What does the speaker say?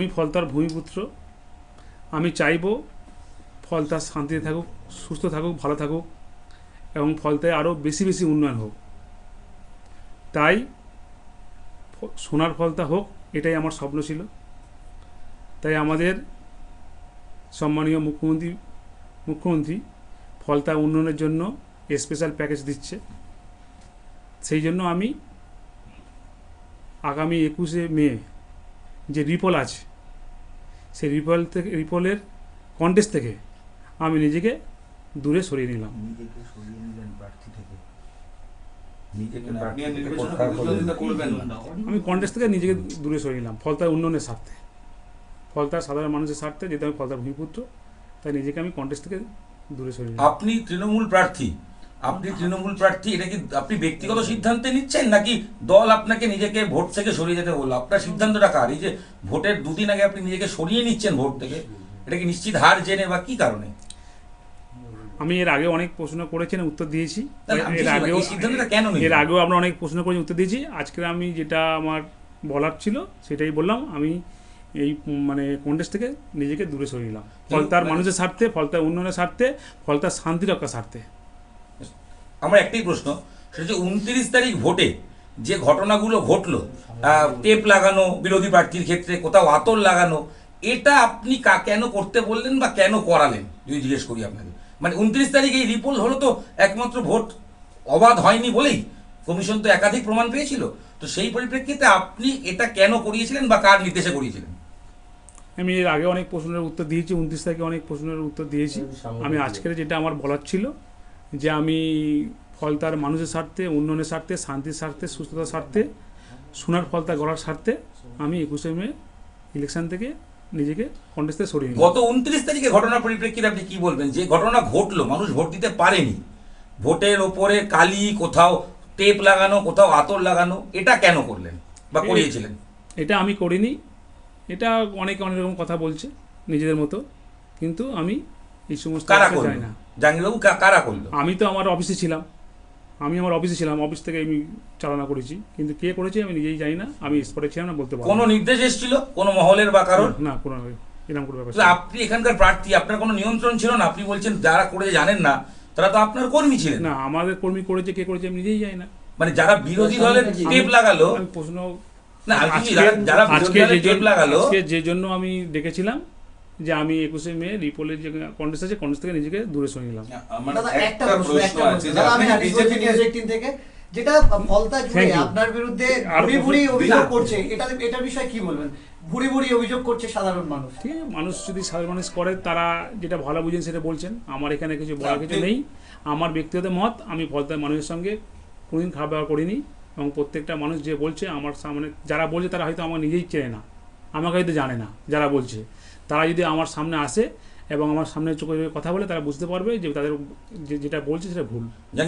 আমি ফলতার ভূমিপুত্র। আমি চাইব ফলতা শান্তিতে থাকুক, সুস্থ থাকুক, ভালো থাকুক এবং ফলতায় আরও বেশি বেশি উন্নয়ন হোক। তাই সোনার ফলতা হোক, এটাই আমার স্বপ্ন ছিল। তাই আমাদের সম্মানীয় মুখ্যমন্ত্রী ফলতা উন্নয়নের জন্য স্পেশাল প্যাকেজ দিচ্ছে। সেই জন্য আমি আগামী 21শে মে যে রিপল আছে, সেই রিপলের কন্টেস্ট থেকে আমি নিজেকে দূরে সরিয়ে নিলাম। আমি কন্টেস্ট থেকে নিজেকে দূরে সরিয়ে নিলাম ফলতার উন্নয়নের স্বার্থে, ফলতার সাধারণ মানুষের স্বার্থে, যেহেতু আমি ফলতার ভূমিপুত্র, তাই নিজেকে আমি কন্টেস্ট থেকে দূরে সরিয়ে নিলাম। আপনি তৃণমূল প্রার্থী, এটা কি আপনি ব্যক্তিগত সিদ্ধান্তে নিচ্ছেন নাকি দল আপনাকে নিজেকে ভোট থেকে সরিয়ে যেতে বললো? আপনার সিদ্ধান্তটা কার? এই যে ভোটের দুদিন আগে আপনি নিজেকে সরিয়ে নিচ্ছেন ভোট থেকে, এটা কি নিশ্চিত হার জেনে বা কি কারণে? আমি এর আগে অনেক প্রশ্ন করেছেন, উত্তর দিয়েছি। এর আগেও আমরা অনেক প্রশ্ন করেছি, উত্তর দিয়েছি। আজকে আমি যেটা আমার বলার ছিল সেটাই বললাম। আমি এই কন্টেস্ট থেকে নিজেকে দূরে সরিয়ে নিলাম ফলতার মানুষের স্বার্থে, ফলতার উন্নয়নের স্বার্থে, ফলতার শান্তি রক্ষার স্বার্থে। আমার একটাই প্রশ্ন, সেটা হচ্ছে 29 তারিখ ভোটে যে ঘটনাগুলো ঘটলো, টেপ লাগানো বিরোধী প্রার্থীর ক্ষেত্রে, কোথাও আতর লাগানো, এটা আপনি কেন করতে বললেন বা কেন করালেন যদি জিজ্ঞেস করি আপনাকে? 29 তারিখ এই রিপোল হলো তো একমাত্র ভোট অবাধ হয়নি বলেই, কমিশন তো একাধিক প্রমাণ পেয়েছিল। তো সেই পরিপ্রেক্ষিতে আপনি এটা কেন করিয়েছিলেন বা কার নির্দেশে করিয়েছিলেন? আমি এর আগে অনেক প্রশ্নের উত্তর দিয়েছি, 29 তারিখে অনেক প্রশ্নের উত্তর দিয়েছি। আমি আজকের যেটা আমার বলার ছিল, যে আমি ফলতার মানুষের স্বার্থে, উন্নয়নের স্বার্থে, শান্তির স্বার্থে, সুস্থতার স্বার্থে, সোনার ফলতা গড়ার স্বার্থে আমি 21শে মে ইলেকশন থেকে নিজেকে কন্টেস্টে সরিয়ে নিই। গত 29 তারিখে ঘটনার পরিপ্রেক্ষিতে আপনি কি বলবেন? যে ঘটনা ঘটলো, মানুষ ভোট দিতে পারেনি, ভোটের ওপরে কালি, কোথাও টেপ লাগানো, কোথাও আতর লাগানো, এটা কেন করলেন বা করিয়েছিলেন? এটা আমি করিনি। এটা অনেকে অনেক রকম কথা বলছে নিজেদের মতো, কিন্তু আমি এই সমস্ত জানি না। জাহাঙ্গীরবাবু, কারা করলো? আমি তো আমার অফিসে ছিলাম, অফিস থেকে আমি চালনা করেছি, কিন্তু কে করেছে আমি নিজেই জানি না। আমি স্পটে ছিলাম না, বলতে পারবো। কোনো নির্দেশ এসেছিল কোনো মহলের বা কারণ? না, কোনো এরকম কোনো ব্যাপার। আপনি এখানকার প্রার্থী, আপনার কোনো নিয়ন্ত্রণ ছিল না? আপনি বলছেন যারা করেছে জানেন না, তারা তো আপনার কর্মী ছিলেন। না, আমাদের কর্মী করেছে, কে করেছে আমি নিজেই জানি না। যারা বিরোধী দলের টেপ লাগালো, প্রশ্ন যারা টেপ লাগালো, যে জন্য আমি ডেকেছিলাম, যে আমি 21শে মে রিপোলের যে কন্টেস্ট আছে, কন্টেস্ট থেকে নিজেকে দূরে সরে নিলাম। একটা প্রশ্ন আছে থেকে, যেটা ফলতা জুড়ে আপনার বিরুদ্ধে ভুরি অভিযোগ করছে, এটা বিষয়ে কি বলবেন? ভুরি অভিযোগ করছে সাধারণ মানুষ। ঠিক আছে, মানুষ যদি সাধারণ মানুষ করে, তারা যেটা ভালো বুঝেন সেটা বলছেন। আমার এখানে কিছু বলার কিছু নেই। আমার ব্যক্তিগত মত, আমি ফলতার মানুষের সঙ্গে কোনোদিন খারাপ ব্যবহার করিনি, এবং প্রত্যেকটা মানুষ যে বলছে আমার সামনে, যারা বলছে তারা হয়তো আমার নিজেই চেনে না, আমাকে হয়তো জানে না। যারা বলছে তারা যদি আমার সামনে আসে এবং আমার সামনে চোখে কথা বলে, তারা বুঝতে পারবে যে তাদের যেটা বলছে সেটা ভুল।